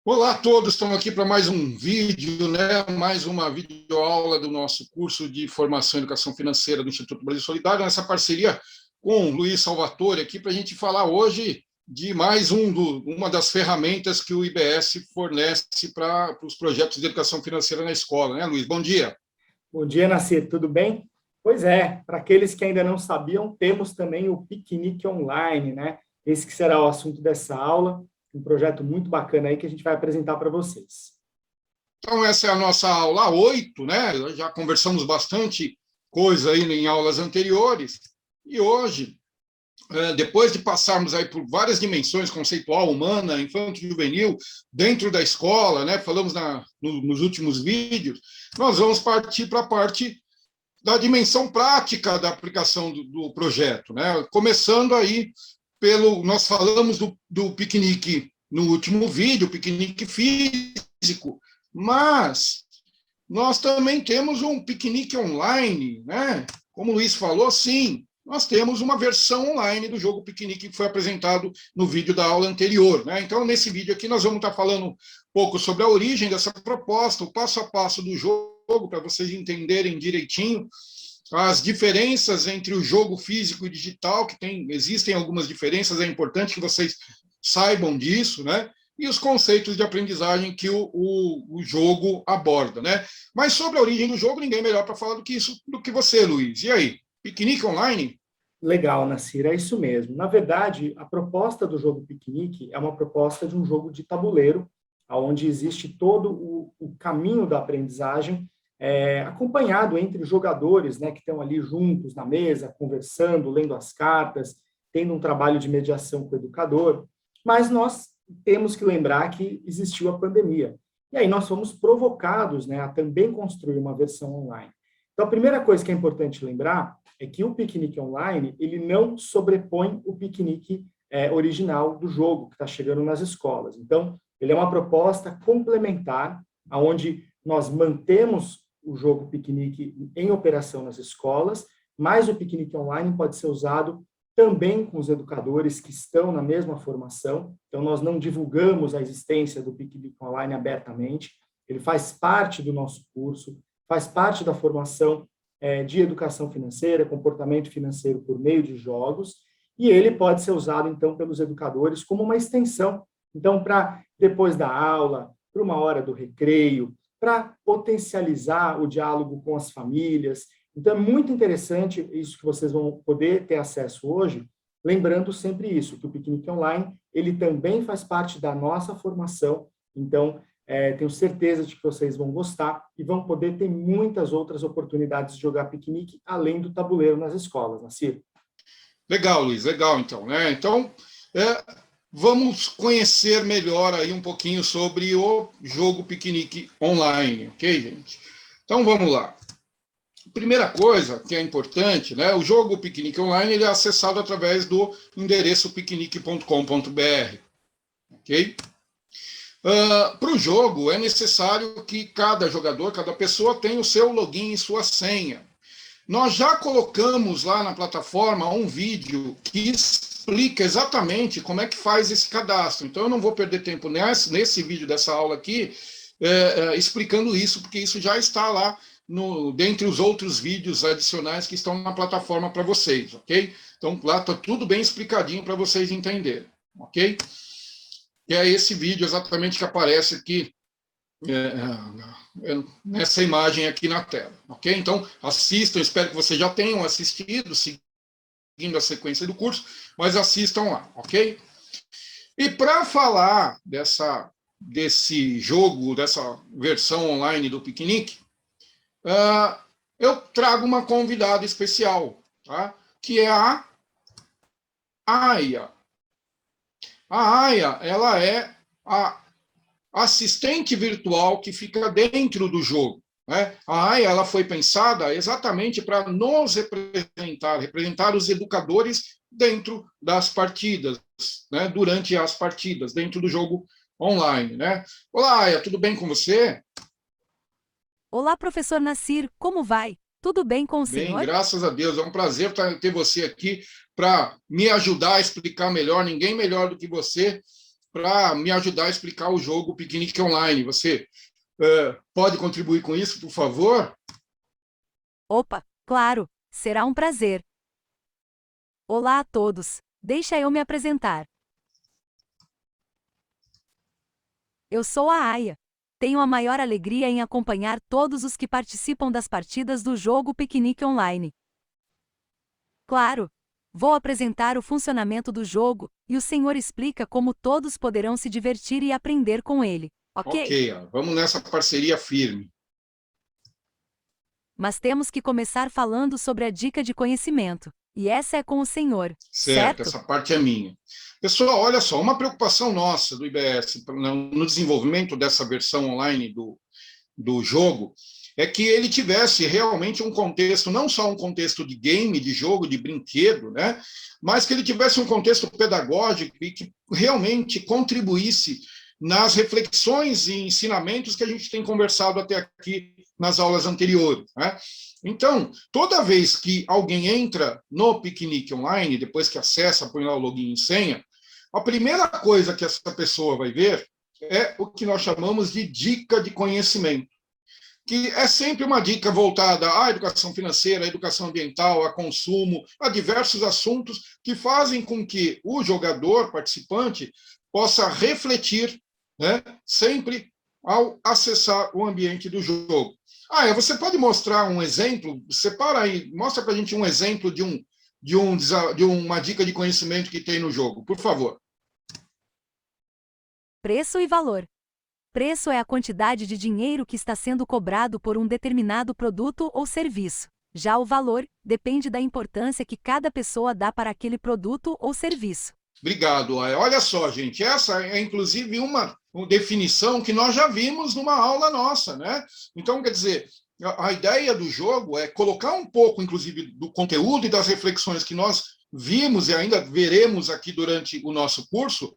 Olá a todos, estamos aqui para mais um vídeo, né? Mais uma videoaula do nosso curso de formação em educação financeira do Instituto Brasil Solidário, nessa parceria com o Luiz Salvatore aqui para a gente falar hoje de mais uma das ferramentas que o IBS fornece para os projetos de educação financeira na escola, né, Luiz? Bom dia. Bom dia, Nascer, tudo bem? Pois é, para aqueles que ainda não sabiam, temos também o Piquenique Online, né? Esse que será o assunto dessa aula, um projeto muito bacana aí que a gente vai apresentar para vocês. Então, essa é a nossa aula 8, né? Já conversamos bastante coisa aí em aulas anteriores, e hoje, depois de passarmos aí por várias dimensões, conceitual, humana, infantil, juvenil, dentro da escola, né? Falamos nos últimos vídeos, nós vamos partir para a parte da dimensão prática da aplicação do projeto, né? Começando aí nós falamos do piquenique no último vídeo, piquenique físico, mas nós também temos um piquenique online, né? Como o Luiz falou, sim, nós temos uma versão online do jogo piquenique que foi apresentado no vídeo da aula anterior, né? Então, nesse vídeo aqui, nós vamos estar falando um pouco sobre a origem dessa proposta, o passo a passo do jogo, para vocês entenderem direitinho as diferenças entre o jogo físico e digital, que existem algumas diferenças, é importante que vocês saibam disso, né? E os conceitos de aprendizagem que o jogo aborda, né? Mas sobre a origem do jogo, ninguém melhor para falar do que você, Luiz. E aí, piquenique online? Legal, Nasir, é isso mesmo. Na verdade, a proposta do jogo Piquenique é uma proposta de um jogo de tabuleiro, onde existe todo o caminho da aprendizagem, acompanhado entre jogadores, né, que estão ali juntos na mesa, conversando, lendo as cartas, tendo um trabalho de mediação com o educador. Mas nós temos que lembrar que existiu a pandemia. E aí nós fomos provocados, né, a também construir uma versão online. Então, a primeira coisa que é importante lembrar é que o piquenique online, ele não sobrepõe o piquenique original do jogo, que está chegando nas escolas. Então, ele é uma proposta complementar, onde nós mantemos o jogo piquenique em operação nas escolas, mas o piquenique online pode ser usado também com os educadores que estão na mesma formação. Então, nós não divulgamos a existência do piquenique online abertamente, ele faz parte do nosso curso, faz parte da formação de educação financeira, comportamento financeiro por meio de jogos, e ele pode ser usado, então, pelos educadores como uma extensão. Então, para depois da aula, para uma hora do recreio, para potencializar o diálogo com as famílias. Então, é muito interessante isso que vocês vão poder ter acesso hoje, lembrando sempre isso, que o Piquenique Online, ele também faz parte da nossa formação. Então, tenho certeza de que vocês vão gostar e vão poder ter muitas outras oportunidades de jogar piquenique, além do tabuleiro nas escolas, Nasir. Legal, Luiz, legal, então, né? Então, vamos conhecer melhor aí um pouquinho sobre o jogo piquenique online, ok, gente? Então, vamos lá. Primeira coisa que é importante, né? O jogo piquenique online ele é acessado através do endereço piquenique.com.br, ok? Para o jogo, é necessário que cada jogador, cada pessoa tenha o seu login e sua senha. Nós já colocamos lá na plataforma um vídeo que explica exatamente como é que faz esse cadastro. Então, eu não vou perder tempo nesse vídeo dessa aula aqui explicando isso, porque isso já está lá dentre os outros vídeos adicionais que estão na plataforma para vocês, ok? Então, lá está tudo bem explicadinho para vocês entenderem, ok? E é esse vídeo exatamente que aparece aqui nessa imagem aqui na tela, ok? Então, assistam, espero que vocês já tenham assistido, seguindo a sequência do curso, mas assistam lá, ok? E para falar desse jogo, dessa versão online do Piquenique, eu trago uma convidada especial, tá? Que é a Aya. A Aya, ela é a assistente virtual que fica dentro do jogo, né? A Aya, ela foi pensada exatamente para nos representar os educadores dentro das partidas, né? Durante as partidas, dentro do jogo online, né? Olá, Aya, tudo bem com você? Olá, professor Nassir, como vai? Tudo bem com o senhor? Bem, graças a Deus, é um prazer ter você aqui para me ajudar a explicar melhor, ninguém melhor do que você, para me ajudar a explicar o jogo Piquenique Online. Você pode contribuir com isso, por favor? Opa, claro, será um prazer. Olá a todos, deixa eu me apresentar. Eu sou a Aya. Tenho a maior alegria em acompanhar todos os que participam das partidas do jogo Piquenique Online. Claro, vou apresentar o funcionamento do jogo, e o senhor explica como todos poderão se divertir e aprender com ele, ok? Ok, vamos nessa parceria firme. Mas temos que começar falando sobre a dica de conhecimento, e essa é com o senhor, Certo, essa parte é minha. Pessoal, olha só, uma preocupação nossa do IBS no desenvolvimento dessa versão online do jogo é que ele tivesse realmente um contexto, não só um contexto de game, de jogo, de brinquedo, né, mas que ele tivesse um contexto pedagógico e que realmente contribuísse nas reflexões e ensinamentos que a gente tem conversado até aqui nas aulas anteriores, né? Então, toda vez que alguém entra no Piquenique Online, depois que acessa, põe lá o login e senha, a primeira coisa que essa pessoa vai ver é o que nós chamamos de dica de conhecimento, que é sempre uma dica voltada à educação financeira, à educação ambiental, a consumo, a diversos assuntos que fazem com que o jogador, participante, possa refletir, né, sempre ao acessar o ambiente do jogo. Você pode mostrar um exemplo? Separa aí, mostra para a gente um exemplo de uma dica de conhecimento que tem no jogo, por favor. Preço e valor. Preço é a quantidade de dinheiro que está sendo cobrado por um determinado produto ou serviço. Já o valor depende da importância que cada pessoa dá para aquele produto ou serviço. Obrigado. Olha só, gente, essa é inclusive uma definição que nós já vimos numa aula nossa, né? Então, quer dizer, a ideia do jogo é colocar um pouco, inclusive, do conteúdo e das reflexões que nós vimos e ainda veremos aqui durante o nosso curso,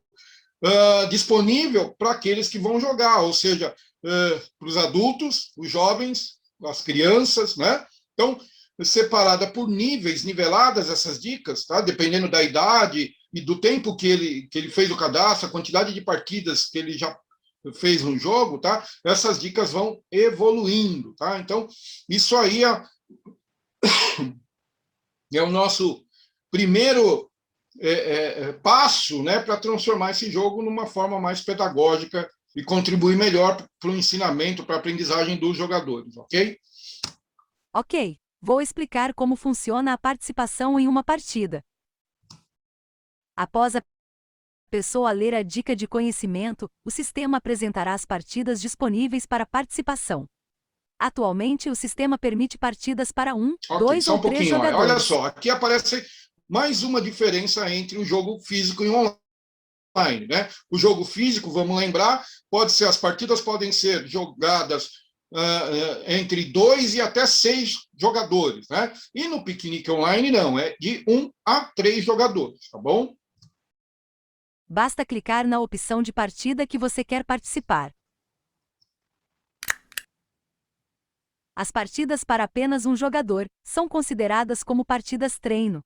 disponível para aqueles que vão jogar, ou seja, para os adultos, os jovens, as crianças, né? Então, separada por níveis, niveladas essas dicas, tá? Dependendo da idade e do tempo que ele fez o cadastro, a quantidade de partidas que ele já fez no jogo, tá? Essas dicas vão evoluindo, tá? Então, isso aí é o nosso primeiro passo, né, para transformar esse jogo numa forma mais pedagógica e contribuir melhor para o ensinamento, para a aprendizagem dos jogadores, ok? Ok, vou explicar como funciona a participação em uma partida. Após a pessoa ler a dica de conhecimento, o sistema apresentará as partidas disponíveis para participação. Atualmente, o sistema permite partidas para 1, 2 ou 3 jogadores. Olha só, aqui aparece mais uma diferença entre o jogo físico e o online, né? O jogo físico, vamos lembrar, as partidas podem ser jogadas entre 2 e até 6 jogadores, né? E no Piquenique Online, não, é de 1 a 3 jogadores, tá bom? Basta clicar na opção de partida que você quer participar. As partidas para apenas um jogador são consideradas como partidas treino.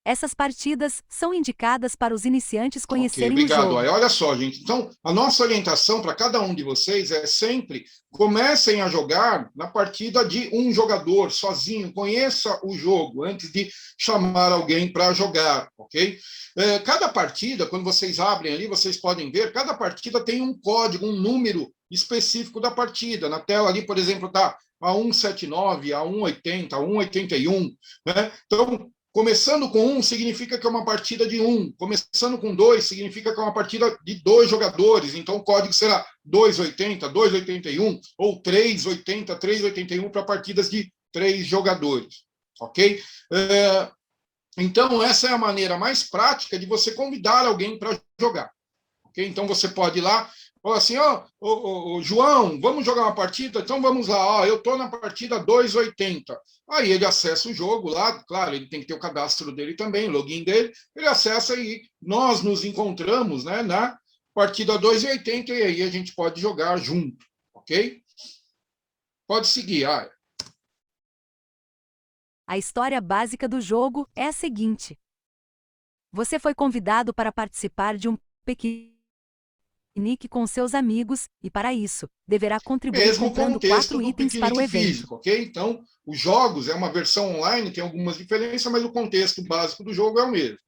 Essas partidas são indicadas para os iniciantes conhecerem o jogo. Olha só, gente. Então, a nossa orientação para cada um de vocês é sempre comecem a jogar na partida de um jogador, sozinho. Conheça o jogo antes de chamar alguém para jogar, ok? Cada partida, quando vocês abrem ali, vocês podem ver, cada partida tem um código, um número específico da partida. Na tela ali, por exemplo, está a 179, a 180, a 181, né? Então, começando com 1 significa que é uma partida de 1. Começando com 2 significa que é uma partida de 2 jogadores. Então, o código será 280, 281 ou 380, 381 para partidas de 3 jogadores. Ok? Então, essa é a maneira mais prática de você convidar alguém para jogar. Okay? Então, você pode ir lá, falar assim, João, vamos jogar uma partida? Então, vamos lá, eu estou na partida 280. Aí ele acessa o jogo lá, claro, ele tem que ter o cadastro dele também, o login dele, ele acessa e nós nos encontramos, né, na partida 280 e aí a gente pode jogar junto, ok? Pode seguir, Aya. A história básica do jogo é a seguinte. Você foi convidado para participar de um Piquenique piquenique com seus amigos, e para isso, deverá contribuir Mesmo com comprando o texto 4 do itens para o piquenique evento. físico, ok? Então, os jogos é uma versão online, tem algumas diferenças, mas o contexto básico do jogo é o mesmo.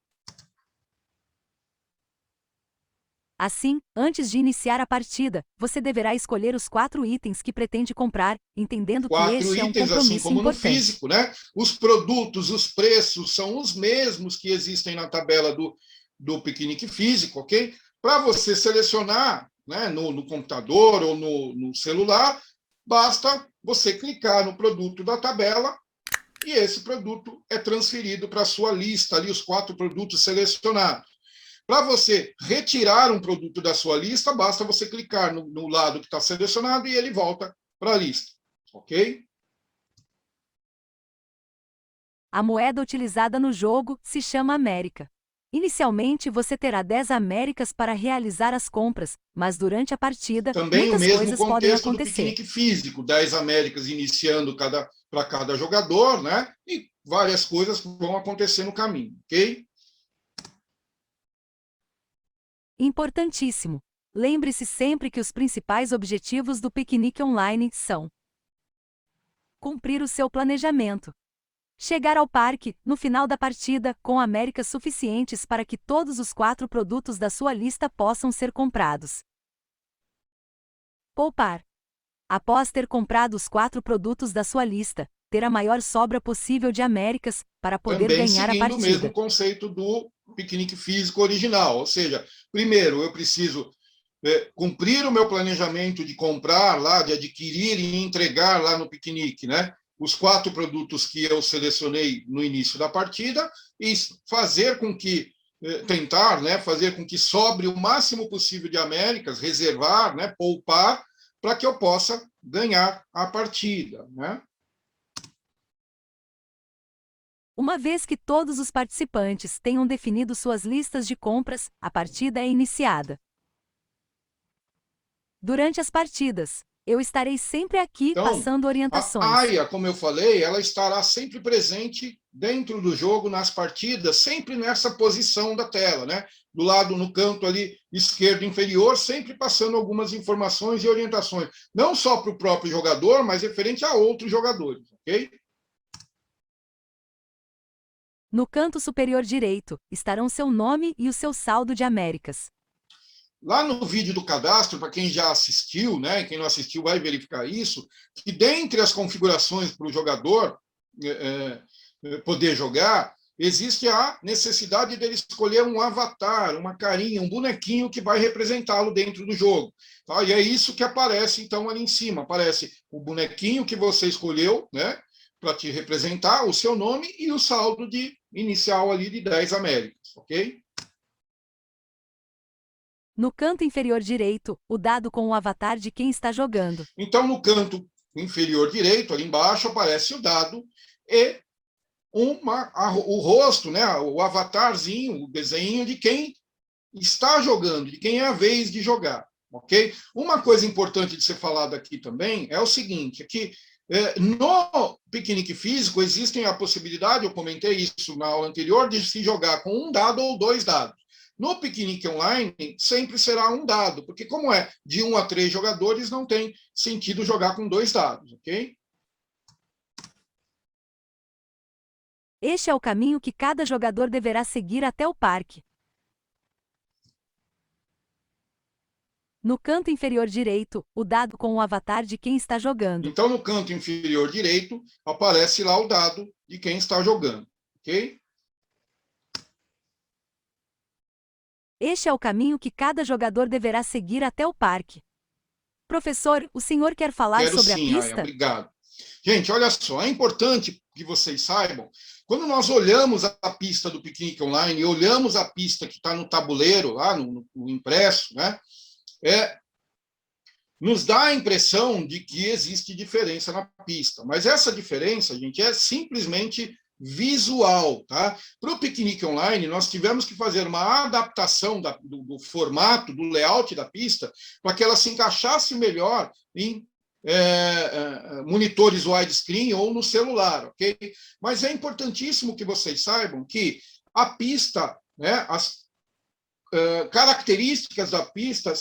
Assim, antes de iniciar a partida, você deverá escolher os 4 itens que pretende comprar, entendendo que 4 este é um itens, assim compromisso como no importante. físico, né? Os produtos, os preços são os mesmos que existem na tabela do piquenique físico, ok? Para você selecionar, né, no computador ou no celular, basta você clicar no produto da tabela e esse produto é transferido para a sua lista, ali os 4 produtos selecionados. Para você retirar um produto da sua lista, basta você clicar no lado que está selecionado e ele volta para a lista, ok? A moeda utilizada no jogo se chama América. Inicialmente, você terá 10 Américas para realizar as compras, mas durante a partida, Também o muitas mesmo coisas podem contexto do acontecer. piquenique físico, 10 Américas iniciando para cada jogador, né? E várias coisas vão acontecer no caminho, ok? Importantíssimo! Lembre-se sempre que os principais objetivos do piquenique online são: cumprir o seu planejamento, chegar ao parque, no final da partida, com Américas suficientes para que todos os 4 produtos da sua lista possam ser comprados. Poupar. Após ter comprado os 4 produtos da sua lista, ter a maior sobra possível de Américas para poder Também ganhar a seguindo o mesmo partida. conceito do piquenique físico original, ou seja, primeiro eu preciso cumprir o meu planejamento de comprar lá, de adquirir e entregar lá no piquenique, né? Os 4 produtos que eu selecionei no início da partida e fazer com que tentar, né, fazer com que sobre o máximo possível de Américas, reservar, né, poupar, para que eu possa ganhar a partida, né? Uma vez que todos os participantes tenham definido suas listas de compras, a partida é iniciada. Durante as partidas, eu estarei sempre aqui Então, passando a orientações. AIA, como eu falei, ela estará sempre presente dentro do jogo, nas partidas, sempre nessa posição da tela, né? Do lado, no canto ali esquerdo inferior, sempre passando algumas informações e orientações, não só para o próprio jogador, mas referente a outros jogadores, ok? No canto superior direito, estarão seu nome e o seu saldo de Américas. Lá no vídeo do cadastro, para quem já assistiu, né, quem não assistiu vai verificar isso, que dentre as configurações para o jogador poder jogar, existe a necessidade dele escolher um avatar, uma carinha, um bonequinho que vai representá-lo dentro do jogo. Tá? E é isso que aparece, então, ali em cima. Aparece o bonequinho que você escolheu, né, para te representar, o seu nome e o saldo inicial ali de 10 Américas, ok? No canto inferior direito, o dado com o avatar de quem está jogando. Então, no canto inferior direito, ali embaixo, aparece o dado e o rosto, né, o avatarzinho, o desenho de quem está jogando, de quem é a vez de jogar, ok? Uma coisa importante de ser falado aqui também é o seguinte, é que no piquenique físico existem a possibilidade, eu comentei isso na aula anterior, de se jogar com um dado ou 2 dados. No piquenique online, sempre será um dado, porque como é de 1 a 3 jogadores, não tem sentido jogar com 2 dados, ok? Este é o caminho que cada jogador deverá seguir até o parque. No canto inferior direito, o dado com o avatar de quem está jogando. Então, no canto inferior direito, aparece lá o dado de quem está jogando, ok? Este é o caminho que cada jogador deverá seguir até o parque. Professor, o senhor quer falar Quero sobre a sim, Aya, pista? obrigado. Gente, olha só, é importante que vocês saibam, quando nós olhamos a pista do piquenique online e olhamos a pista que está no tabuleiro, lá no impresso, né, nos dá a impressão de que existe diferença na pista. Mas essa diferença, gente, é simplesmente visual, tá? Para o piquenique online, nós tivemos que fazer uma adaptação do formato, do layout da pista, para que ela se encaixasse melhor em monitores widescreen ou no celular, ok? Mas é importantíssimo que vocês saibam que a pista, né, características da pista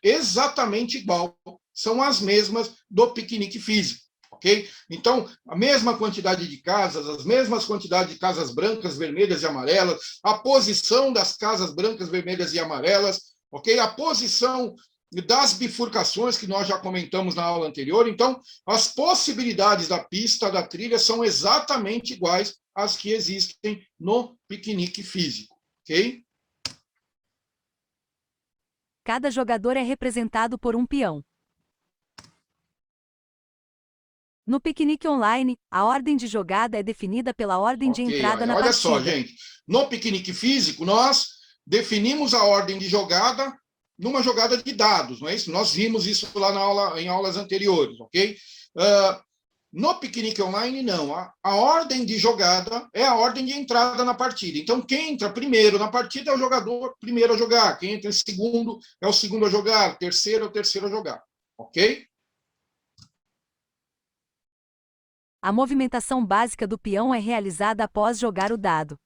exatamente igual, são as mesmas do piquenique físico, ok? Então, a mesma quantidade de casas, as mesmas quantidades de casas brancas, vermelhas e amarelas, a posição das casas brancas, vermelhas e amarelas, ok? A posição das bifurcações que nós já comentamos na aula anterior. Então, as possibilidades da pista, da trilha, são exatamente iguais às que existem no piquenique físico, ok? Cada jogador é representado por um peão. No piquenique online, a ordem de jogada é definida pela ordem de entrada na olha partida. Só, gente, no piquenique físico, nós definimos a ordem de jogada numa jogada de dados, não é isso? Nós vimos isso lá em aulas anteriores, ok? No piquenique online, não. A ordem de jogada é a ordem de entrada na partida. Então, quem entra primeiro na partida é o jogador primeiro a jogar. Quem entra em segundo é o segundo a jogar. Terceiro é o terceiro a jogar. Ok? A movimentação básica do peão é realizada após jogar o dado.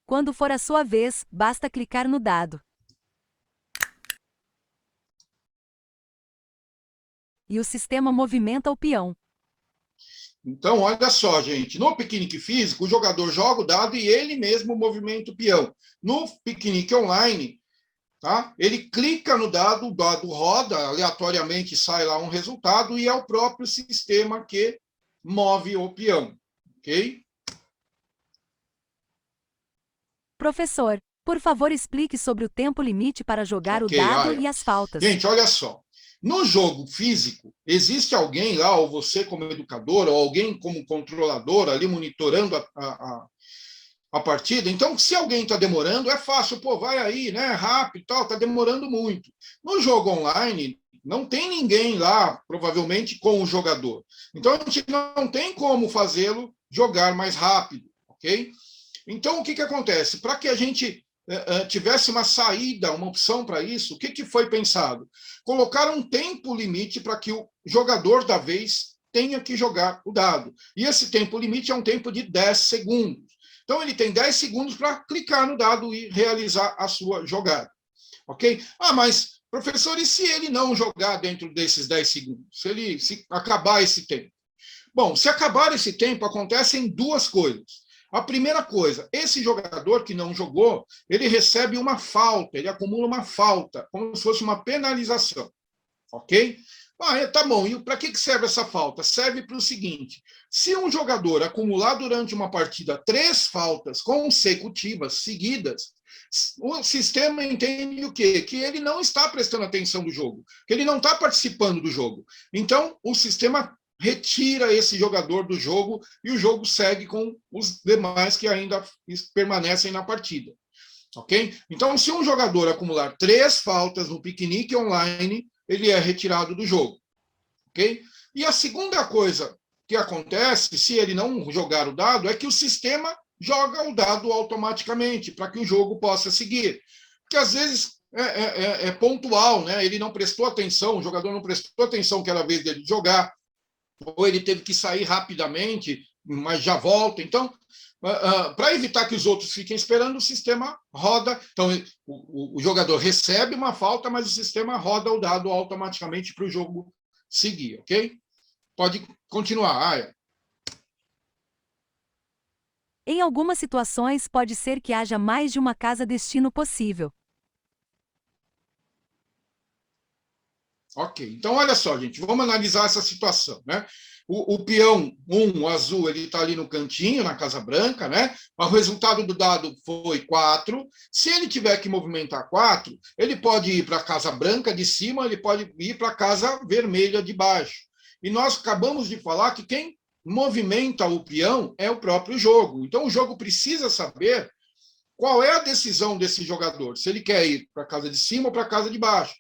Quando for a sua vez, basta clicar no dado. E o sistema movimenta o peão. Então, olha só, gente. No piquenique físico, o jogador joga o dado e ele mesmo movimenta o peão. No piquenique online, tá? Ele clica no dado, o dado roda, aleatoriamente sai lá um resultado e é o próprio sistema que move o peão. Ok? Professor, por favor explique sobre o tempo limite para jogar o dado e as faltas. Gente, olha só. No jogo físico, existe alguém lá, ou você como educador, ou alguém como controlador ali monitorando a partida. Então, se alguém está demorando, é fácil, pô, vai aí, né, rápido e tal, está demorando muito. No jogo online, não tem ninguém lá, provavelmente, com o jogador. Então, a gente não tem como fazê-lo jogar mais rápido, ok? Então, o que acontece? Para que a gente tivesse uma saída, uma opção para isso, o que foi pensado? Colocar um tempo limite para que o jogador da vez tenha que jogar o dado. E esse tempo limite é um tempo de 10 segundos. Então, ele tem 10 segundos para clicar no dado e realizar a sua jogada. Ok? Mas, professor, e se ele não jogar dentro desses 10 segundos? Se acabar esse tempo? Bom, se acabar esse tempo, acontecem duas coisas. A primeira coisa, esse jogador que não jogou, ele recebe uma falta, ele acumula uma falta, como se fosse uma penalização. Ok? Tá bom, e para que serve essa falta? Serve para o seguinte, se um jogador acumular durante uma partida 3 faltas consecutivas, seguidas, o sistema entende o quê? Que ele não está prestando atenção no jogo, que ele não está participando do jogo. Então, o sistema retira esse jogador do jogo e o jogo segue com os demais que ainda permanecem na partida. Ok? Então, se um jogador acumular 3 faltas no piquenique online, ele é retirado do jogo. Ok? E a segunda coisa que acontece, se ele não jogar o dado, é que o sistema joga o dado automaticamente, para que o jogo possa seguir. Porque, às vezes, é pontual, né? Ele não prestou atenção, o jogador não prestou atenção que era a vez dele jogar, ou ele teve que sair rapidamente, mas já volta. Então, para evitar que os outros fiquem esperando, o sistema roda. Então, o jogador recebe uma falta, mas o sistema roda o dado automaticamente para o jogo seguir, ok? Pode continuar, Aya. Em algumas situações, pode ser que haja mais de uma casa destino possível. Ok, então olha só, gente, vamos analisar essa situação, né? O peão 1, o azul, ele está ali no cantinho, na Casa Branca, né? O resultado do dado foi 4. Se ele tiver que movimentar 4, ele pode ir para a Casa Branca de cima, ele pode ir para a Casa Vermelha de baixo. E nós acabamos de falar que quem movimenta o peão é o próprio jogo. Então, o jogo precisa saber qual é a decisão desse jogador, se ele quer ir para a casa de cima ou para a casa de baixo.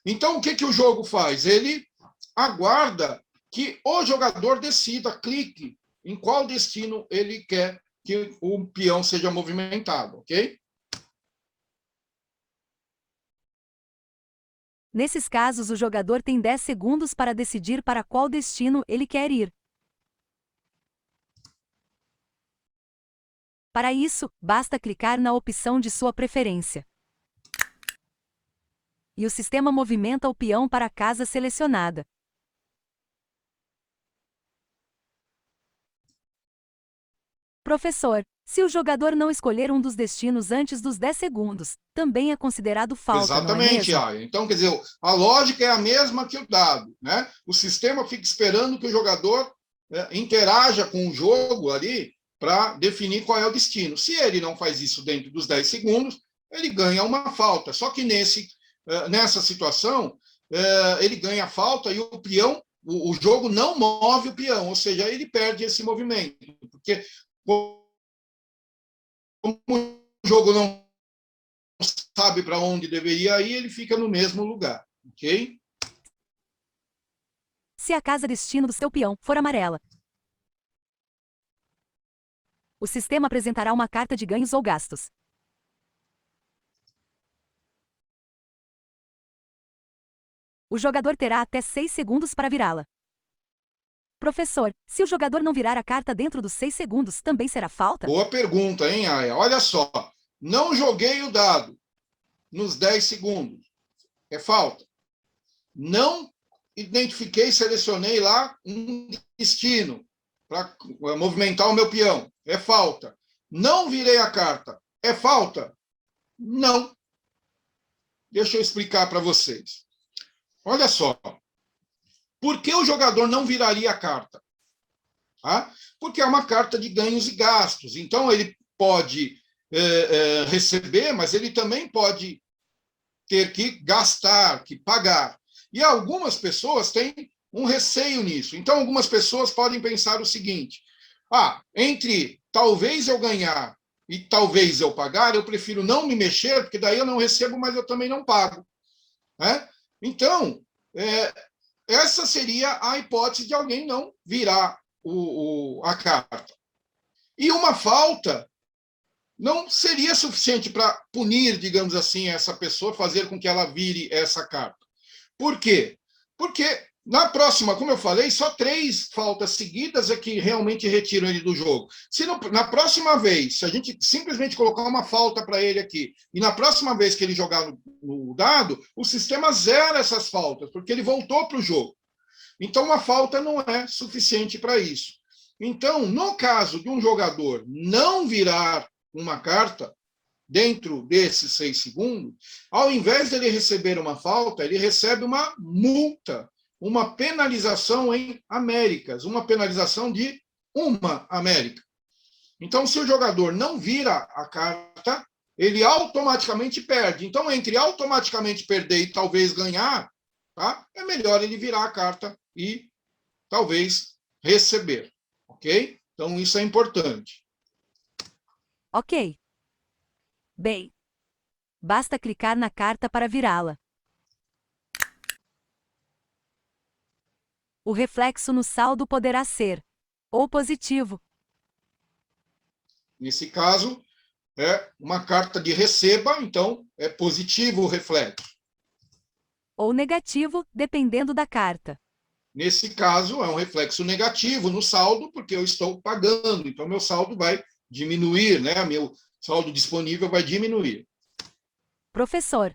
Então, o que o jogo faz? Ele aguarda que o jogador decida, clique em qual destino ele quer que o peão seja movimentado, ok? Nesses casos, o jogador tem 10 segundos para decidir para qual destino ele quer ir. Para isso, basta clicar na opção de sua preferência. E o sistema movimenta o peão para a casa selecionada. Professor, se o jogador não escolher um dos destinos antes dos 10 segundos, também é considerado falta, Exatamente, não é mesmo? Aya. Então, quer dizer, a lógica é a mesma que o dado, né? O sistema fica esperando que o jogador interaja com o jogo ali para definir qual é o destino. Se ele não faz isso dentro dos 10 segundos, ele ganha uma falta. Só que nessa situação, ele ganha a falta e o peão, o jogo não move o peão, ou seja, ele perde esse movimento. Porque como o jogo não sabe para onde deveria ir, ele fica no mesmo lugar, ok? Se a casa destino do seu peão for amarela, o sistema apresentará uma carta de ganhos ou gastos. O jogador terá até 6 segundos para virá-la. Professor, se o jogador não virar a carta dentro dos 6 segundos, também será falta? Boa pergunta, hein, Aya? Olha só, não joguei o dado nos 10 segundos. É falta. Não identifiquei, selecionei lá um destino para movimentar o meu peão. É falta. Não virei a carta. É falta? Não. Deixa eu explicar para vocês. Olha só. Por que o jogador não viraria a carta? Porque é uma carta de ganhos e gastos. Então, ele pode receber, mas ele também pode ter que gastar, que pagar. E algumas pessoas têm um receio nisso. Então, algumas pessoas podem pensar o seguinte: entre talvez eu ganhar e talvez eu pagar, eu prefiro não me mexer, porque daí eu não recebo, mas eu também não pago. Né? Então, essa seria a hipótese de alguém não virar a carta. E uma falta não seria suficiente para punir, digamos assim, essa pessoa, fazer com que ela vire essa carta. Por quê? Porque na próxima, como eu falei, só 3 faltas seguidas é que realmente retiram ele do jogo. Se na próxima vez, se a gente simplesmente colocar uma falta para ele aqui, e na próxima vez que ele jogar no dado, o sistema zera essas faltas, porque ele voltou para o jogo. Então, uma falta não é suficiente para isso. Então, no caso de um jogador não virar uma carta dentro desses 6 segundos, ao invés de ele receber uma falta, ele recebe uma multa, uma penalização em Américas, uma penalização de 1 América. Então, se o jogador não vira a carta, ele automaticamente perde. Então, entre automaticamente perder e talvez ganhar, é melhor ele virar a carta e talvez receber, ok? Então, isso é importante. Ok. Bem, basta clicar na carta para virá-la. O reflexo no saldo poderá ser ou positivo. Nesse caso, é uma carta de receba, então é positivo o reflexo. Ou negativo, dependendo da carta. Nesse caso, é um reflexo negativo no saldo, porque eu estou pagando, então meu saldo vai diminuir, né? Meu saldo disponível vai diminuir. Professor,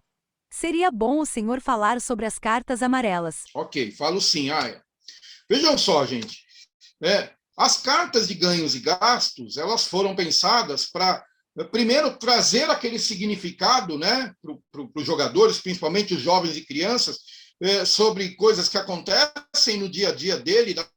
seria bom o senhor falar sobre as cartas amarelas. Ok, falo sim, Aya. Vejam só, gente. As cartas de ganhos e gastos, elas foram pensadas para, primeiro, trazer aquele significado, né, para os jogadores, principalmente os jovens e crianças, sobre coisas que acontecem no dia a dia dele, da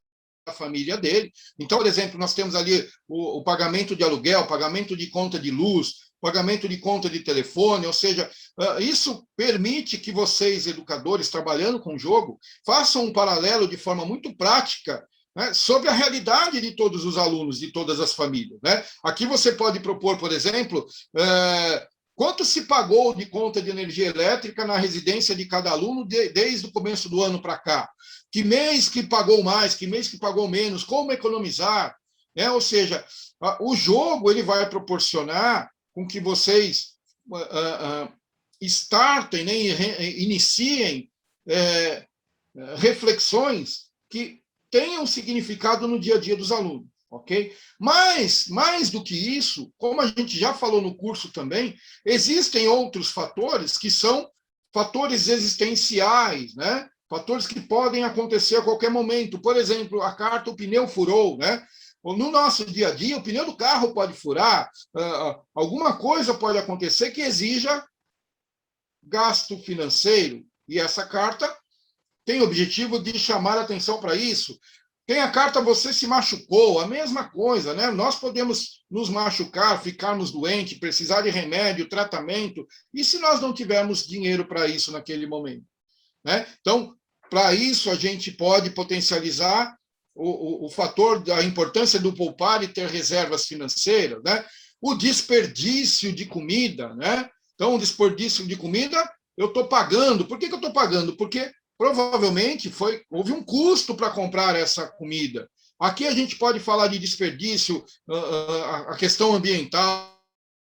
família dele. Então, por exemplo, nós temos ali o pagamento de aluguel, pagamento de conta de luz, pagamento de conta de telefone, ou seja, isso permite que vocês, educadores, trabalhando com o jogo, façam um paralelo de forma muito prática, né, sobre a realidade de todos os alunos, de todas as famílias. Né? Aqui você pode propor, por exemplo, quanto se pagou de conta de energia elétrica na residência de cada aluno desde o começo do ano para cá? Que mês que pagou mais, que mês que pagou menos, como economizar? Ou seja, o jogo ele vai proporcionar com que vocês startem, né, iniciem reflexões que tenham significado no dia a dia dos alunos. ok? Mas, mais do que isso, como a gente já falou no curso também, existem outros fatores que são fatores existenciais, né? Fatores que podem acontecer a qualquer momento. Por exemplo, a carta, o pneu furou, né? No nosso dia a dia, o pneu do carro pode furar, alguma coisa pode acontecer que exija gasto financeiro, e essa carta tem o objetivo de chamar a atenção para isso. Tem a carta você se machucou, a mesma coisa, né? Nós podemos nos machucar, ficarmos doentes, precisar de remédio, tratamento, e se nós não tivermos dinheiro para isso naquele momento, né? Então, para isso, a gente pode potencializar o fator da importância do poupar e ter reservas financeiras, né? O desperdício de comida, né? Então, o desperdício de comida, eu estou pagando. Por que eu estou pagando? Porque provavelmente houve um custo para comprar essa comida. Aqui a gente pode falar de desperdício, a questão ambiental,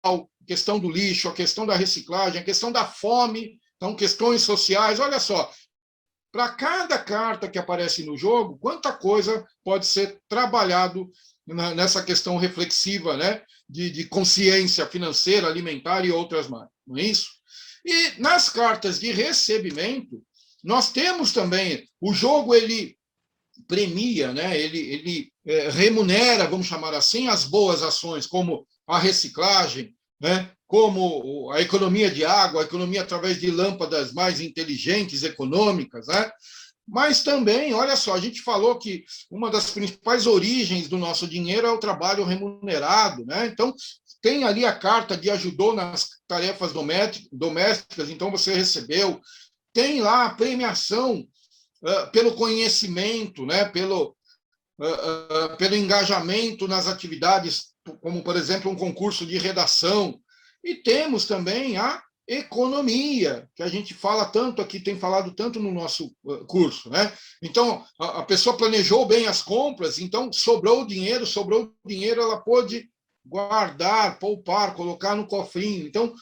a questão do lixo, a questão da reciclagem, a questão da fome, então questões sociais. Olha só, para cada carta que aparece no jogo, quanta coisa pode ser trabalhado nessa questão reflexiva, né, de consciência financeira, alimentar e outras mais, não é isso? E nas cartas de recebimento, nós temos também, o jogo ele premia, né, ele remunera, vamos chamar assim, as boas ações, como a reciclagem, né, como a economia de água, a economia através de lâmpadas mais inteligentes, econômicas, né? Mas também, olha só, a gente falou que uma das principais origens do nosso dinheiro é o trabalho remunerado, né? Então, tem ali a carta de ajudou nas tarefas domésticas, então você recebeu. Tem lá a premiação pelo conhecimento, né? Pelo engajamento nas atividades, como, por exemplo, um concurso de redação. E temos também a economia, que a gente fala tanto aqui, tem falado tanto no nosso curso, né? Então, a pessoa planejou bem as compras, então sobrou dinheiro, ela pôde guardar, poupar, colocar no cofrinho. Então,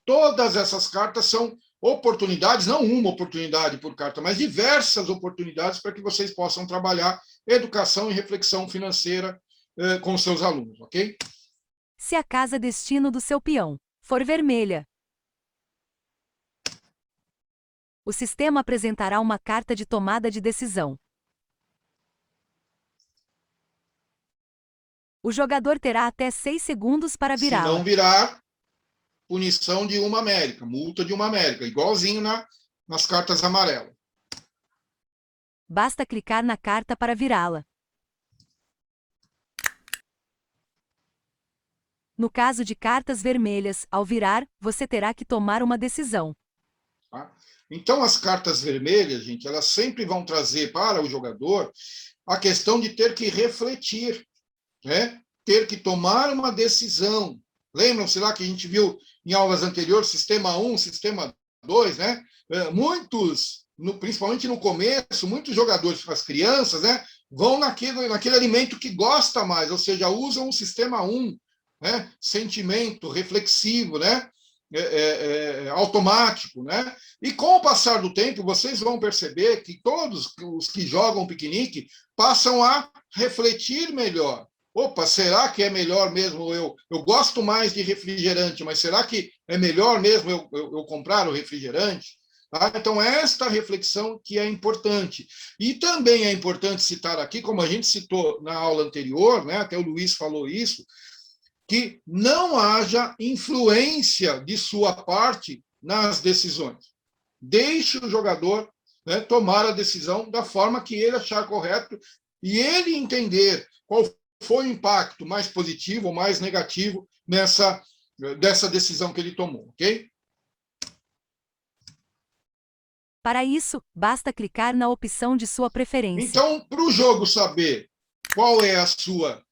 todas essas cartas são oportunidades, não uma oportunidade por carta, mas diversas oportunidades para que vocês possam trabalhar educação e reflexão financeira com seus alunos, ok? Se a casa destino do seu peão for vermelha, o sistema apresentará uma carta de tomada de decisão. O jogador terá até 6 segundos para Se virá-la. não virar, punição de uma América, multa de uma América, igualzinho nas cartas amarelas. Basta clicar na carta para virá-la. No caso de cartas vermelhas, ao virar, você terá que tomar uma decisão. Tá? Então, as cartas vermelhas, gente, elas sempre vão trazer para o jogador a questão de ter que refletir, né? Ter que tomar uma decisão. Lembram-se lá que a gente viu em aulas anteriores, sistema 1, sistema 2, né? Muitos, principalmente no começo, muitos jogadores, as crianças, né, vão naquele alimento que gosta mais, ou seja, usam o sistema 1, né? Sentimento, reflexivo, né? Automático, né? E com o passar do tempo, vocês vão perceber que todos os que jogam piquenique passam a refletir melhor. Opa, será que é melhor mesmo eu gosto mais de refrigerante, mas será que é melhor mesmo eu comprar o refrigerante? Tá? Então, esta reflexão que é importante. E também é importante citar aqui, como a gente citou na aula anterior, né? Até o Luiz falou isso, que não haja influência de sua parte nas decisões. Deixe o jogador, né, tomar a decisão da forma que ele achar correto e ele entender qual foi o impacto mais positivo ou mais negativo dessa decisão que ele tomou, ok? Para isso, basta clicar na opção de sua preferência. Então, para o jogo saber qual é a sua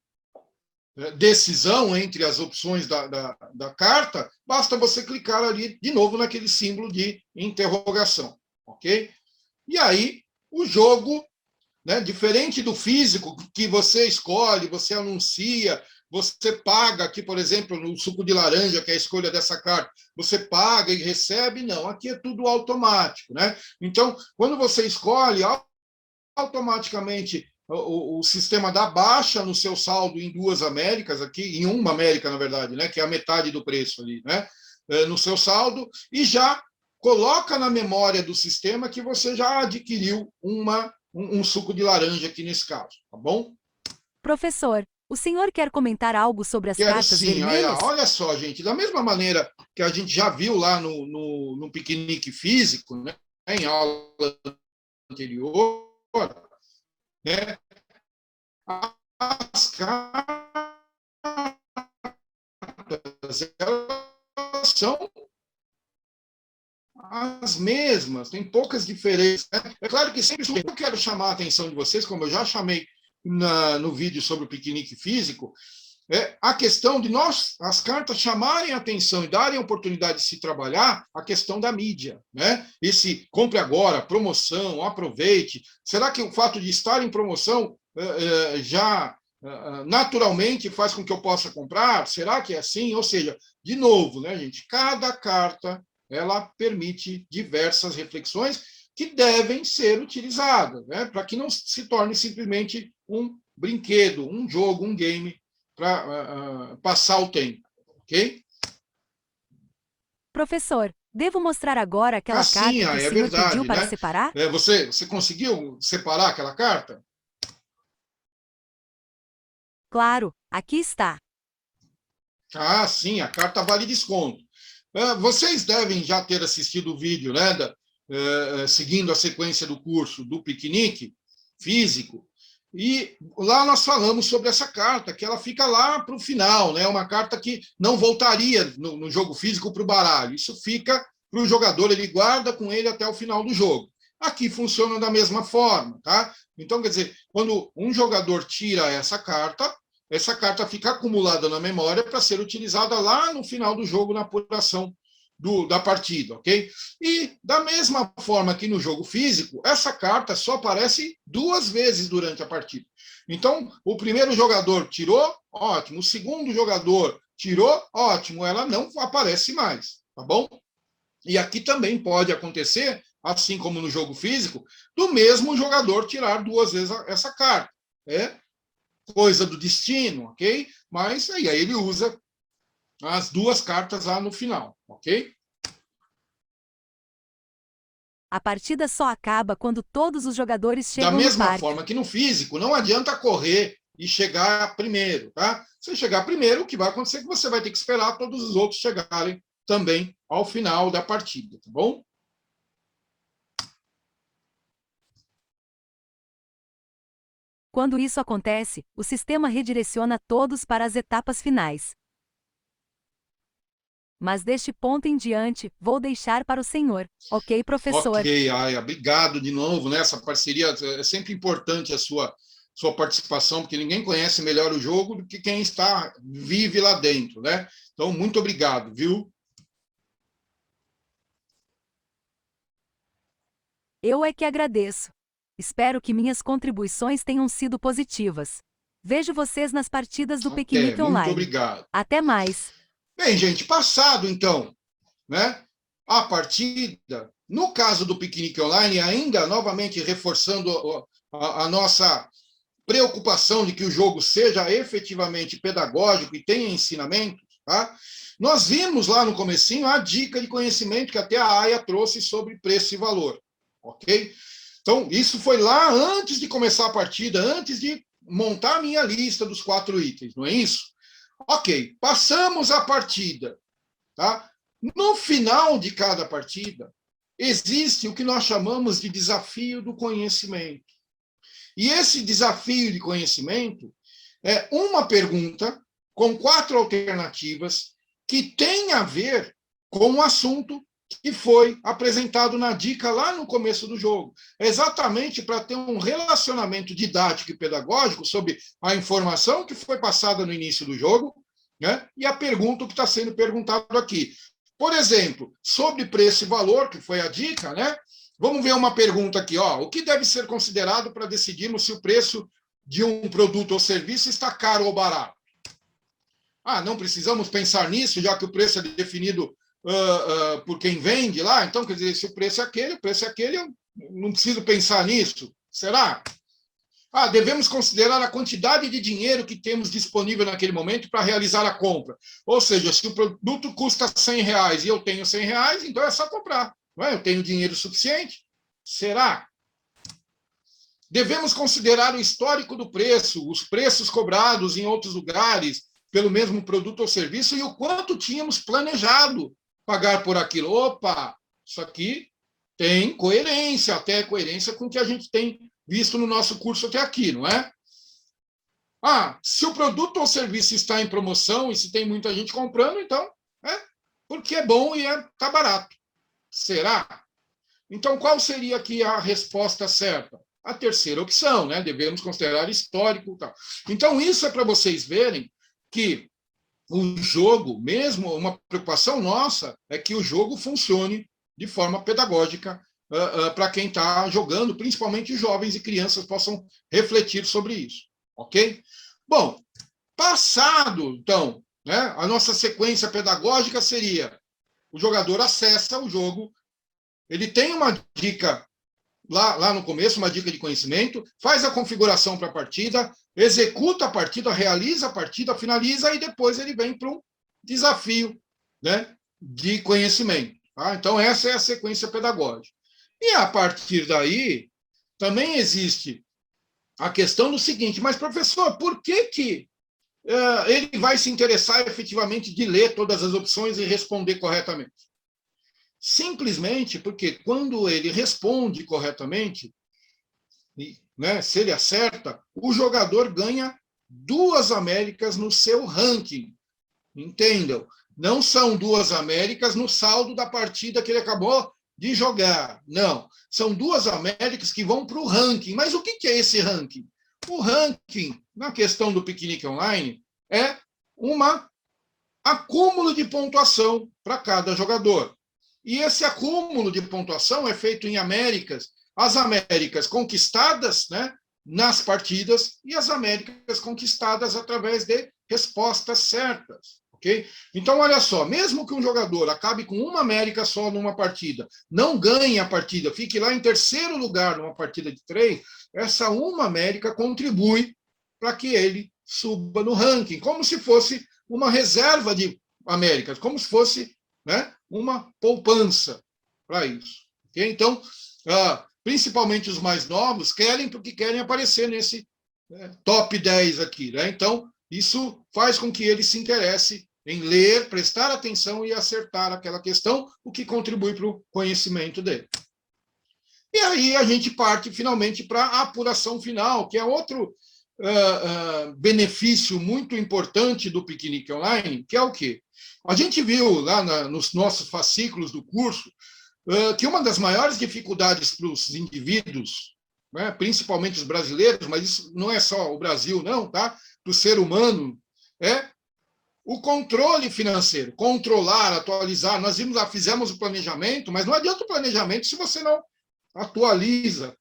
decisão entre as opções da carta, basta você clicar ali de novo naquele símbolo de interrogação, ok? E aí, o jogo, né, diferente do físico, que você escolhe, você anuncia, você paga, aqui, por exemplo, no suco de laranja, que é a escolha dessa carta, você paga e recebe, não, aqui é tudo automático, né? Então, quando você escolhe, automaticamente o sistema dá baixa no seu saldo em 2 Américas, aqui, em 1 América, na verdade, né, que é a metade do preço ali, né, no seu saldo, e já coloca na memória do sistema que você já adquiriu um suco de laranja aqui nesse caso, tá bom? Professor, o senhor quer comentar algo sobre as Quero cartas sim. vermelhas? Olha só, gente, da mesma maneira que a gente já viu lá no piquenique físico, né, em aula anterior, né, as cartas elas são as mesmas, tem poucas diferenças, né? É claro que sempre eu quero chamar a atenção de vocês, como eu já chamei no vídeo sobre o piquenique físico, a questão de as cartas chamarem a atenção e darem a oportunidade de se trabalhar a questão da mídia, né? Esse compre agora, promoção, aproveite. Será que o fato de estar em promoção já naturalmente faz com que eu possa comprar? Será que é assim? Ou seja, de novo, né, gente? Cada carta ela permite diversas reflexões que devem ser utilizadas, né, para que não se torne simplesmente um brinquedo, um jogo, um game para passar o tempo, ok? Professor, devo mostrar agora aquela carta que o é senhor pediu verdade, para né? separar? Você conseguiu separar aquela carta? Claro, aqui está. Sim, a carta vale desconto. Vocês devem já ter assistido o vídeo, né, seguindo a sequência do curso do piquenique físico, e lá nós falamos sobre essa carta, que ela fica lá para o final, né, uma carta que não voltaria no jogo físico para o baralho, isso fica para o jogador, ele guarda com ele até o final do jogo. Aqui funciona da mesma forma, tá? Então, quer dizer, quando um jogador tira essa carta fica acumulada na memória para ser utilizada lá no final do jogo, na apuração da partida, ok? E da mesma forma que no jogo físico, essa carta só aparece 2 vezes durante a partida. Então, o primeiro jogador tirou, ótimo. O segundo jogador tirou, ótimo. Ela não aparece mais, tá bom? E aqui também pode acontecer, assim como no jogo físico, do mesmo jogador tirar 2 vezes essa carta. Coisa do destino, ok? Mas aí ele usa as 2 cartas lá no final, ok? A partida só acaba quando todos os jogadores Da chegam no mesma parque. forma que no físico, não adianta correr e chegar primeiro, tá? Se chegar primeiro, o que vai acontecer é que você vai ter que esperar todos os outros chegarem também ao final da partida, tá bom? Quando isso acontece, o sistema redireciona todos para as etapas finais. Mas deste ponto em diante, vou deixar para o senhor. Ok, professor? Ok, Aya, obrigado de novo, né? Essa parceria é sempre importante a sua participação, porque ninguém conhece melhor o jogo do que quem vive lá dentro, né? Então, muito obrigado, viu? Eu é que agradeço. Espero que minhas contribuições tenham sido positivas. Vejo vocês nas partidas do Piquenique Muito Online. obrigado. Até mais. Bem, gente, passado então, né, a partida, no caso do Piquenique Online, ainda novamente reforçando a nossa preocupação de que o jogo seja efetivamente pedagógico e tenha ensinamento, tá? Nós vimos lá no comecinho a dica de conhecimento que até a Aya trouxe sobre preço e valor, ok? Então, isso foi lá antes de começar a partida, antes de montar a minha lista dos 4 itens, não é isso? Ok, passamos a partida, tá? No final de cada partida, existe o que nós chamamos de desafio do conhecimento. E esse desafio de conhecimento é uma pergunta com 4 alternativas que tem a ver com o assunto que foi apresentado na dica lá no começo do jogo. É exatamente para ter um relacionamento didático e pedagógico sobre a informação que foi passada no início do jogo, né, e a pergunta que está sendo perguntado aqui. Por exemplo, sobre preço e valor, que foi a dica, né? Vamos ver uma pergunta aqui, ó. O que deve ser considerado para decidirmos se o preço de um produto ou serviço está caro ou barato? Não precisamos pensar nisso, já que o preço é definido por quem vende lá. Então, quer dizer, se o preço é aquele, eu não preciso pensar nisso. Será? Devemos considerar a quantidade de dinheiro que temos disponível naquele momento para realizar a compra. Ou seja, se o produto custa R$100 e eu tenho R$100, então é só comprar. Não é? Eu tenho dinheiro suficiente? Será? Devemos considerar o histórico do preço, os preços cobrados em outros lugares pelo mesmo produto ou serviço e o quanto tínhamos planejado pagar por aquilo. Opa, isso aqui tem coerência, até coerência com o que a gente tem visto no nosso curso até aqui, não é? Se o produto ou serviço está em promoção e se tem muita gente comprando, então, porque é bom e está barato. Será? Então, qual seria aqui a resposta certa? A terceira opção, né? Devemos considerar histórico. Tal. Então, isso é para vocês verem que o jogo, mesmo uma preocupação nossa, é que o jogo funcione de forma pedagógica para quem está jogando, principalmente jovens e crianças possam refletir sobre isso. Ok? Bom, passado, então, né, a nossa sequência pedagógica seria o jogador acessa o jogo, ele tem uma dica lá no começo, uma dica de conhecimento, faz a configuração para a partida, executa a partida, realiza a partida, finaliza e depois ele vem para um desafio, né, de conhecimento. Tá? Então, essa é a sequência pedagógica. E a partir daí, também existe a questão do seguinte, mas, professor, por que ele vai se interessar efetivamente de ler todas as opções e responder corretamente? Simplesmente porque quando ele responde corretamente, né, se ele acerta, o jogador ganha 2 Américas no seu ranking. Entendam? Não são 2 Américas no saldo da partida que ele acabou de jogar. Não. São 2 Américas que vão para o ranking. Mas o que é esse ranking? O ranking, na questão do Piquenique Online, é um acúmulo de pontuação para cada jogador. E esse acúmulo de pontuação é feito em Américas, as Américas conquistadas, né, nas partidas e as Américas conquistadas através de respostas certas. Okay? Então, olha só, mesmo que um jogador acabe com 1 América só numa partida, não ganhe a partida, fique lá em 3º lugar numa partida de 3, essa 1 América contribui para que ele suba no ranking, como se fosse uma reserva de Américas, como se fosse, né, uma poupança para isso. Okay? Então, principalmente os mais novos querem porque querem aparecer nesse top 10 aqui. Né? Então, isso faz com que ele se interesse em ler, prestar atenção e acertar aquela questão, o que contribui para o conhecimento dele. E aí a gente parte finalmente para a apuração final, que é outro benefício muito importante do Piquenique Online, que é o quê? A gente viu lá nos nossos fascículos do curso que uma das maiores dificuldades para os indivíduos, né, principalmente os brasileiros, mas isso não é só o Brasil, não, tá? Para o ser humano, é o controle financeiro, controlar, atualizar. Nós fizemos o planejamento, mas não adianta o planejamento se você não atualiza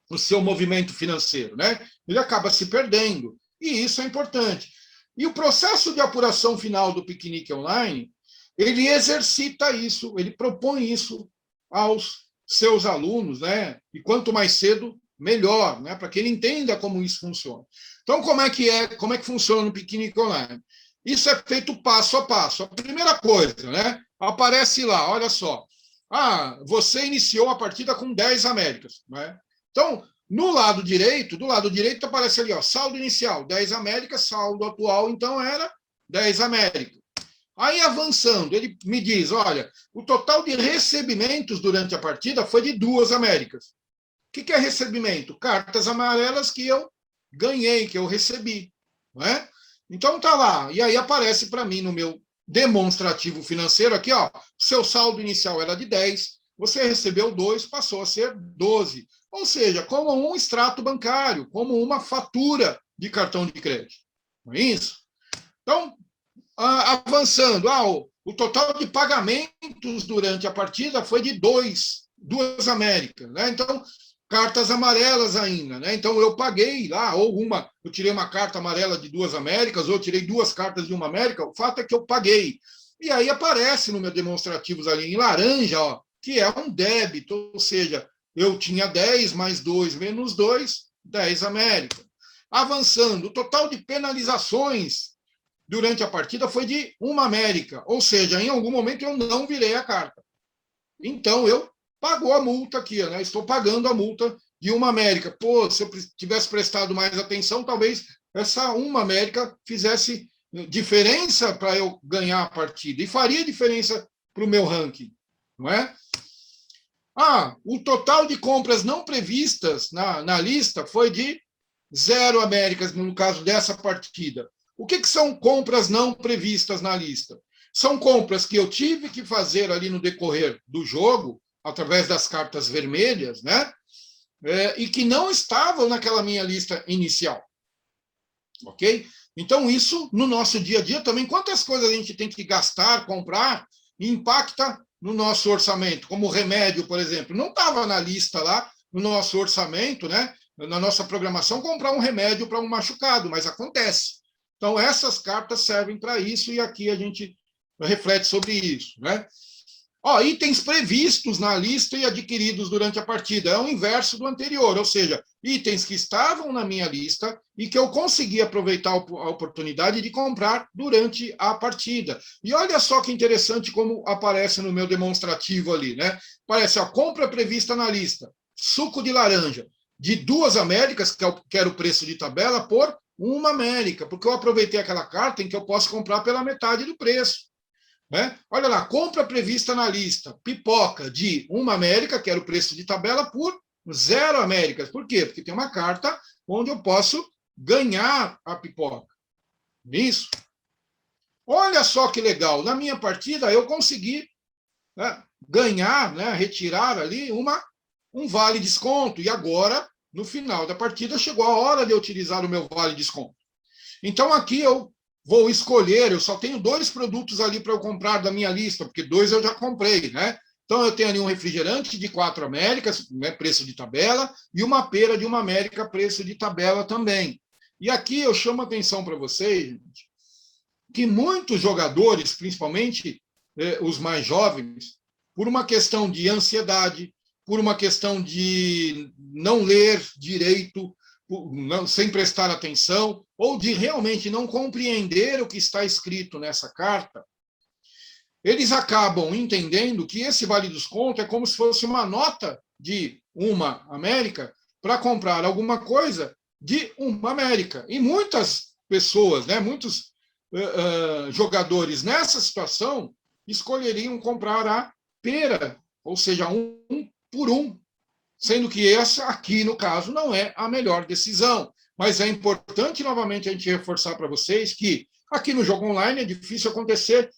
o seu movimento financeiro, né? Ele acaba se perdendo, e isso é importante. E o processo de apuração final do Piquenique Online, ele exercita isso, ele propõe isso aos seus alunos, né? E quanto mais cedo, melhor, né? Para que ele entenda como isso funciona. Então, como é que funciona no Piquenique Online? Isso é feito passo a passo. A primeira coisa, né? Aparece lá, olha só. Você iniciou a partida com 10 Américas, né? Então, do lado direito aparece ali, ó, saldo inicial, 10 Américas, saldo atual, então era 10 Américas. Aí, avançando, ele me diz, olha, o total de recebimentos durante a partida foi de 2 Américas. O que é recebimento? Cartas amarelas que eu ganhei, que eu recebi. Não é? Então, tá lá. E aí aparece para mim no meu demonstrativo financeiro aqui, ó, seu saldo inicial era de 10, você recebeu 2, passou a ser 12. Ou seja, como um extrato bancário, como uma fatura de cartão de crédito. Não é isso? Então, avançando, o total de pagamentos durante a partida foi de 2 Américas. Né? Então, cartas amarelas ainda. Né? Então, eu paguei lá, eu tirei uma carta amarela de 2 Américas, ou eu tirei 2 cartas de 1 América, o fato é que eu paguei. E aí aparece no meu demonstrativos ali em laranja, ó, que é um débito, ou seja, eu tinha 10 mais 2 menos 2, 10 América. Avançando, o total de penalizações durante a partida foi de 1 América, ou seja, em algum momento eu não virei a carta. Então, eu pago a multa aqui, né? Estou pagando a multa de 1 América. Pô, se eu tivesse prestado mais atenção, talvez essa 1 América fizesse diferença para eu ganhar a partida, e faria diferença para o meu ranking, não é? O total de compras não previstas na lista foi de 0 Américas, no caso dessa partida. O que são compras não previstas na lista? São compras que eu tive que fazer ali no decorrer do jogo, através das cartas vermelhas, né? E que não estavam naquela minha lista inicial. Ok? Então, isso, no nosso dia a dia também, quantas coisas a gente tem que gastar, comprar, impacta no nosso orçamento, como remédio, por exemplo. Não estava na lista lá, no nosso orçamento, né? Na nossa programação, comprar um remédio para um machucado, mas acontece. Então, essas cartas servem para isso, e aqui a gente reflete sobre isso, né? Itens previstos na lista e adquiridos durante a partida. É o inverso do anterior, ou seja, itens que estavam na minha lista e que eu consegui aproveitar a oportunidade de comprar durante a partida. E olha só que interessante como aparece no meu demonstrativo ali, né? Aparece a compra prevista na lista, suco de laranja, de 2 Américas, que era o preço de tabela, por 1 América, porque eu aproveitei aquela carta em que eu posso comprar pela metade do preço. Né? Olha lá, compra prevista na lista, pipoca de 1 América, que era o preço de tabela, por 0 Américas. Por quê? Porque tem uma carta onde eu posso ganhar a pipoca. Isso. Olha só que legal, na minha partida eu consegui, né, ganhar, né, retirar ali um vale desconto, e agora, no final da partida, chegou a hora de eu utilizar o meu vale desconto. Então aqui eu vou escolher, eu só tenho 2 produtos ali para eu comprar da minha lista, porque 2 eu já comprei, né? Então eu tenho ali um refrigerante de 4 Américas, né, preço de tabela, e uma pera de 1 América, preço de tabela também. E aqui eu chamo a atenção para vocês, gente, que muitos jogadores, principalmente os mais jovens, por uma questão de ansiedade, por uma questão de não ler direito, sem prestar atenção, ou de realmente não compreender o que está escrito nessa carta, eles acabam entendendo que esse vale desconto é como se fosse uma nota de 1 América para comprar alguma coisa de 1 América. E muitas pessoas, né, muitos jogadores nessa situação escolheriam comprar a pera, ou seja, 1 por 1. Sendo que essa aqui, no caso, não é a melhor decisão. Mas é importante, novamente, a gente reforçar para vocês que aqui no jogo online é difícil acontecer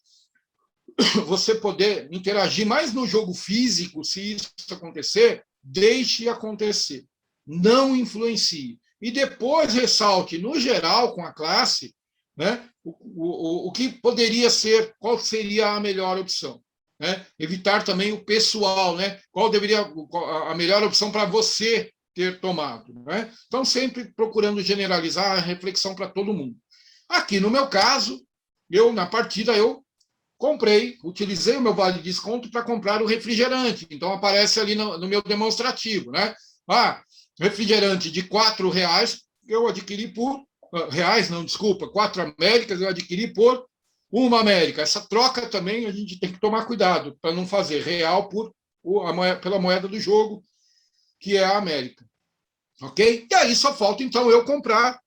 você poder interagir mais no jogo físico. Se isso acontecer, deixe acontecer. Não influencie. E depois ressalte, no geral, com a classe, né, o que poderia ser, qual seria a melhor opção. Né? Evitar também o pessoal, né? Qual deveria a melhor opção para você ter tomado, né? Então sempre procurando generalizar a reflexão para todo mundo. Aqui no meu caso, na partida eu comprei, utilizei o meu vale de desconto para comprar o refrigerante. Então aparece ali no meu demonstrativo, né? Refrigerante de R$4 eu adquiri por reais, não, desculpa, 4 Américas eu adquiri por 1 América. Essa troca também a gente tem que tomar cuidado para não fazer real pela moeda do jogo, que é a América. Ok? E aí só falta, então, eu comprar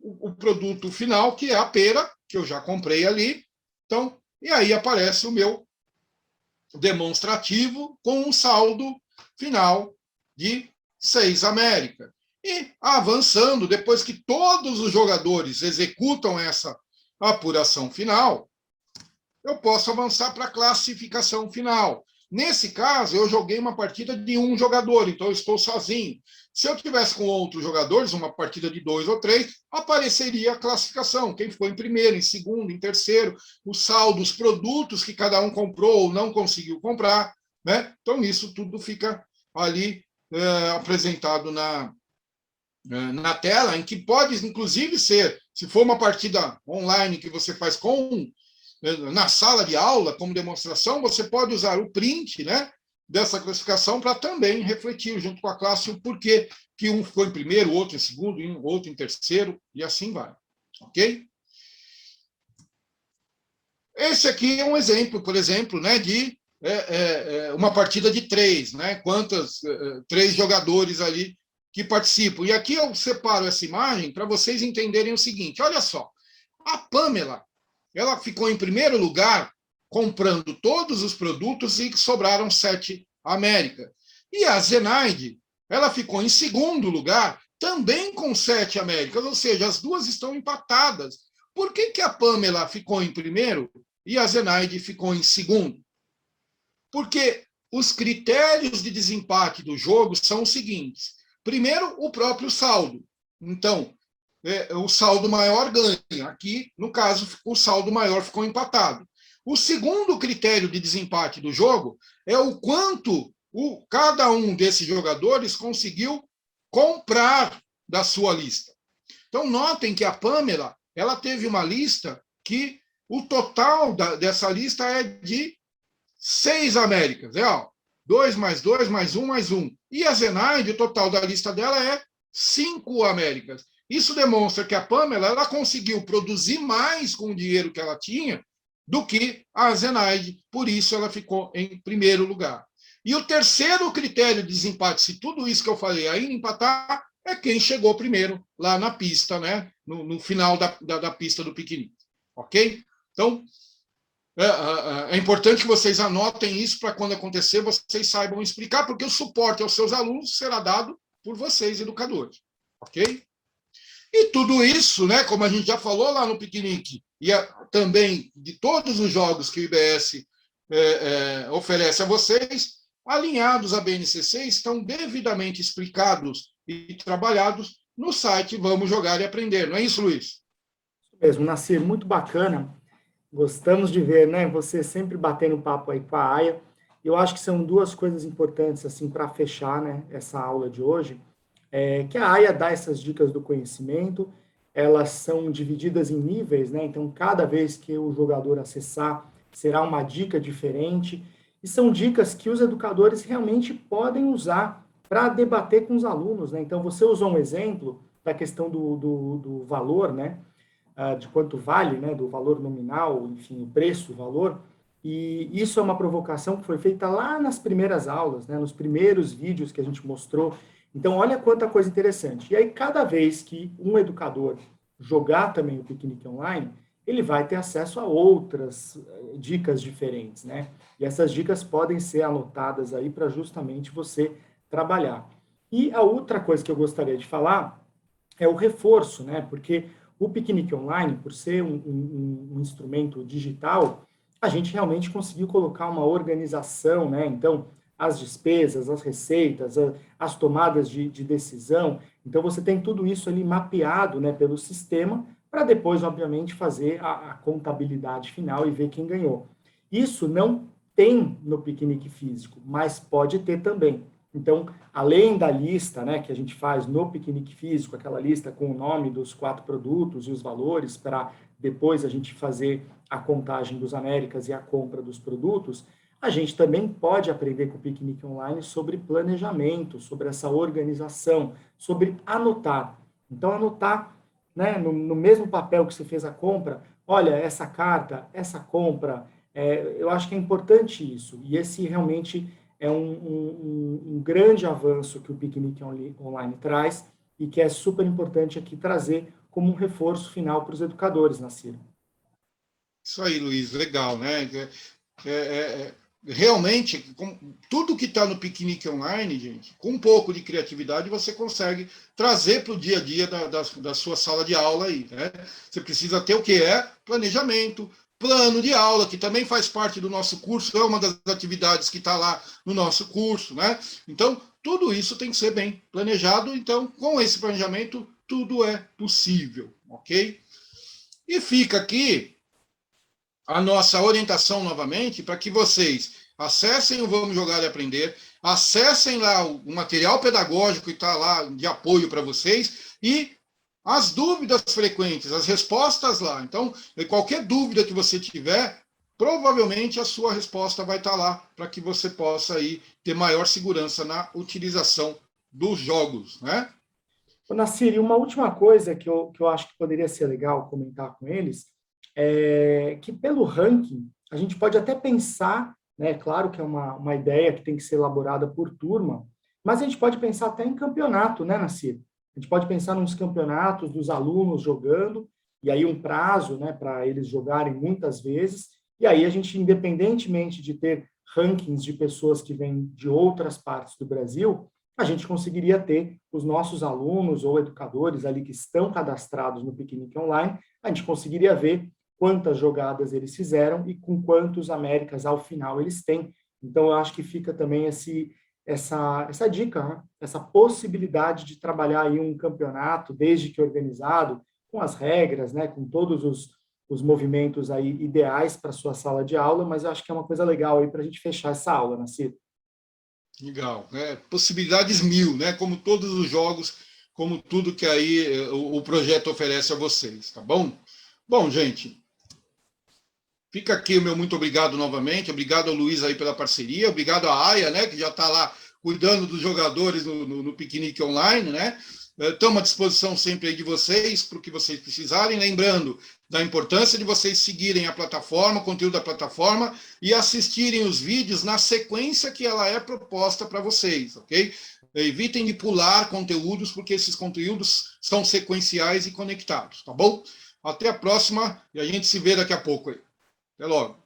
o produto final, que é a pera, que eu já comprei ali. Então, e aí aparece o meu demonstrativo com um saldo final de 6 América. E avançando, depois que todos os jogadores executam essa apuração final, eu posso avançar para a classificação final. Nesse caso, eu joguei uma partida de 1 jogador, então eu estou sozinho. Se eu tivesse com outros jogadores, uma partida de 2 ou 3, apareceria a classificação, quem ficou em primeiro, em segundo, em terceiro, o saldo, os produtos que cada um comprou ou não conseguiu comprar, né? Então, isso tudo fica ali apresentado na tela, em que pode, inclusive, ser, se for uma partida online que você faz na sala de aula, como demonstração, você pode usar o print, né, dessa classificação para também refletir junto com a classe o porquê que um ficou em primeiro, outro em segundo, outro em terceiro, e assim vai. Ok? Esse aqui é um exemplo, por exemplo, né, de uma partida de 3, né? Três jogadores ali que participam. E aqui eu separo essa imagem para vocês entenderem o seguinte, olha só, a Pamela, ela ficou em primeiro lugar comprando todos os produtos e sobraram 7 América. E a Zenaide, ela ficou em segundo lugar, também com 7 Américas, ou seja, as duas estão empatadas. Por que a Pamela ficou em primeiro e a Zenaide ficou em segundo? Porque os critérios de desempate do jogo são os seguintes. Primeiro, o próprio saldo. Então, o saldo maior ganha. Aqui, no caso, o saldo maior ficou empatado. O segundo critério de desempate do jogo é o quanto cada um desses jogadores conseguiu comprar da sua lista. Então, notem que a Pamela, ela teve uma lista que o total dessa lista é de 6 Américas. 2 mais 2 mais 1 mais 1. E a Zenaide, o total da lista dela é 5 Américas. Isso demonstra que a Pamela, ela conseguiu produzir mais com o dinheiro que ela tinha do que a Zenaide, por isso ela ficou em primeiro lugar. E o terceiro critério de desempate, se tudo isso que eu falei ainda empatar, é quem chegou primeiro lá na pista, né? No final da pista do piquenique. Ok? Então, é importante que vocês anotem isso para quando acontecer, vocês saibam explicar, porque o suporte aos seus alunos será dado por vocês, educadores. Ok? E tudo isso, né, como a gente já falou lá no piquenique, e também de todos os jogos que o IBS oferece a vocês, alinhados à BNCC, estão devidamente explicados e trabalhados no site Vamos Jogar e Aprender. Não é isso, Luiz? Isso mesmo, Nassir, muito bacana. Gostamos de ver, né, você sempre batendo papo aí com a Aya. Eu acho que são duas coisas importantes, assim, para fechar, né, essa aula de hoje. Que a Aya dá essas dicas do conhecimento, elas são divididas em níveis, né? Então, cada vez que o jogador acessar, será uma dica diferente, e são dicas que os educadores realmente podem usar para debater com os alunos, né? Então, você usou um exemplo da questão do valor, né? De quanto vale, né? Do valor nominal, enfim, o preço, o valor, e isso é uma provocação que foi feita lá nas primeiras aulas, né? Nos primeiros vídeos que a gente mostrou. Então, olha quanta coisa interessante. E aí, cada vez que um educador jogar também o Piquenique Online, ele vai ter acesso a outras dicas diferentes, né? E essas dicas podem ser anotadas aí para justamente você trabalhar. E a outra coisa que eu gostaria de falar é o reforço, né? Porque o Piquenique Online, por ser um instrumento digital, a gente realmente conseguiu colocar uma organização, né? Então, as despesas, as receitas, as tomadas de decisão. Então, você tem tudo isso ali mapeado, né, pelo sistema, para depois, obviamente, fazer a contabilidade final e ver quem ganhou. Isso não tem no piquenique físico, mas pode ter também. Então, além da lista, né, que a gente faz no piquenique físico, aquela lista com o nome dos 4 produtos e os valores, para depois a gente fazer a contagem dos Américas e a compra dos produtos, a gente também pode aprender com o Piquenique Online sobre planejamento, sobre essa organização, sobre anotar. Então, anotar, né, no mesmo papel que você fez a compra, olha, essa carta, essa compra, eu acho que é importante isso. E esse realmente é um grande avanço que o Piquenique Online traz e que é super importante aqui trazer como um reforço final para os educadores, Nassir. Isso aí, Luiz, legal, né? Realmente, tudo que está no Piquenique Online, gente, com um pouco de criatividade, você consegue trazer para o dia a dia da sua sala de aula aí, né? Você precisa ter o que é planejamento, plano de aula, que também faz parte do nosso curso, é uma das atividades que está lá no nosso curso, né? Então, tudo isso tem que ser bem planejado, então, com esse planejamento, tudo é possível, ok? E fica aqui a nossa orientação novamente para que vocês acessem o Vamos Jogar e Aprender, acessem lá o material pedagógico que está lá de apoio para vocês e as dúvidas frequentes, as respostas lá. Então, qualquer dúvida que você tiver, provavelmente a sua resposta vai estar lá para que você possa aí ter maior segurança na utilização dos jogos, né? Ô, Nassir, e uma última coisa que eu acho que poderia ser legal comentar com eles é que, pelo ranking, a gente pode até pensar, né, claro que é uma ideia que tem que ser elaborada por turma, mas a gente pode pensar até em campeonato, né, Nassir? A gente pode pensar nos campeonatos dos alunos jogando, e aí um prazo, né, para eles jogarem muitas vezes, e aí a gente, independentemente de ter rankings de pessoas que vêm de outras partes do Brasil, a gente conseguiria ter os nossos alunos ou educadores ali que estão cadastrados no Piquenique Online, a gente conseguiria ver quantas jogadas eles fizeram e com quantos Américas ao final eles têm. Então, eu acho que fica também essa dica, né? Essa possibilidade de trabalhar aí um campeonato, desde que organizado, com as regras, né? Com todos os movimentos aí ideais para a sua sala de aula, mas eu acho que é uma coisa legal aí para a gente fechar essa aula, Nassir. Legal, né? Possibilidades mil, né? Como todos os jogos, como tudo que aí o projeto oferece a vocês, tá bom? Bom, gente, fica aqui o meu muito obrigado novamente, obrigado ao Luiz aí pela parceria, obrigado à Aya, né? Que já está lá cuidando dos jogadores no Piquenique Online, né? Estamos à disposição sempre aí de vocês, para o que vocês precisarem. Lembrando da importância de vocês seguirem a plataforma, o conteúdo da plataforma, e assistirem os vídeos na sequência que ela é proposta para vocês, ok? Evitem de pular conteúdos, porque esses conteúdos são sequenciais e conectados, tá bom? Até a próxima, e a gente se vê daqui a pouco aí. Até logo.